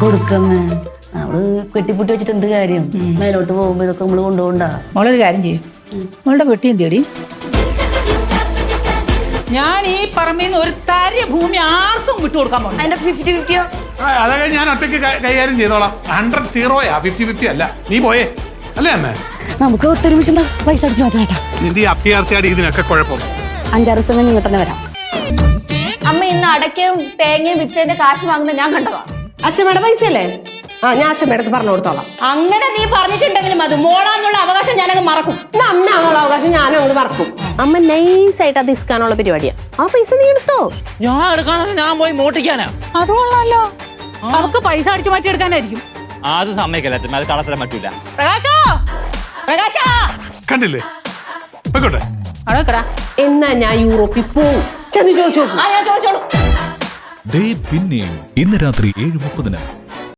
കൊടുക്കമ്മേ. നമ്മള് പെട്ടിപ്പുട്ടി വെച്ചിട്ട് എന്ത് കാര്യം? മേലോട്ട് പോകുമ്പോ ഇതൊക്കെ നമ്മള് കൊണ്ടുപോകണ്ട. മോളൊരു കാര്യം ചെയ്യും, മോളുടെ പെട്ടി എന്തിയടി? ഞാൻ ഈ പറമ്പിന്ന് ഒരു തരി ഭൂമി ആർക്കും വിട്ടുകൊടുക്കാൻ പോകും. അതിന്റെ 50-50യോ? അതൊക്കെ ഞാൻ ഒറ്റയ്ക്ക് കൈകാര്യം ചെയ്തോളാം. 100-0 50-50 അല്ല. നീ പോയേ അല്ലേ അമ്മേ? നമുക്ക് ഒത്തൊരുമിച്ച് പൈസ അടിച്ചു മാറ്റാട്ടാ. നിന്റെ അഭ്യർത്ഥിയാടി ഇതിനൊക്കെ കുഴപ്പം. 5-6 ദിവസം ഇങ്ങോട്ട് തന്നെ വരാം. അമ്മ ഇന്ന് അടക്കയും തേങ്ങയും വിറ്റതിന്റെ കാശ് വാങ്ങുന്നത് ഞാൻ കണ്ടതാ. അച്ഛമ്മയുടെ പൈസ അല്ലേ? ഞാൻ അച്ഛമ്മയുടെ പറഞ്ഞു കൊടുത്തോളാം. അങ്ങനെ നീ പറഞ്ഞിട്ടുണ്ടെങ്കിലും അത് മോളാന്നുള്ള അവകാശം ഞാനങ്ങ് മറക്കും. അമ്മ ആണുള്ള അവകാശം ഞാനും അങ്ങോട്ട് മറക്കും. അമ്മ നൈസായിട്ട് അത് ഇസ്കാനുള്ള പരിപാടിയാ. ആ പൈസ നീ എടുത്തോ? ഞാൻ എടുക്കാതെ ഞാൻ പോയി മോട്ടിക്കാനാ. അത് കൊള്ളാലോ. അവക്ക് പൈസ അടിച്ചു മാറ്റി എടുക്കാനായിരിക്കും. അത് സമ്മതിക്കല്ല അച്ഛൻ, അത് കളത്തരാൻ പറ്റൂല. പ്രകാശോ, പ്രകാശാ, കണ്ടില്ലേ? പോയിക്കോട്ടെ. എന്നാ ഞാൻ യൂറോപ്പിൽ പോവും. ചെന്ന് ചോദിച്ചോളൂ. ഞാൻ ചോദിച്ചോളൂ. പിന്നെയും ഇന്ന് രാത്രി 7:30.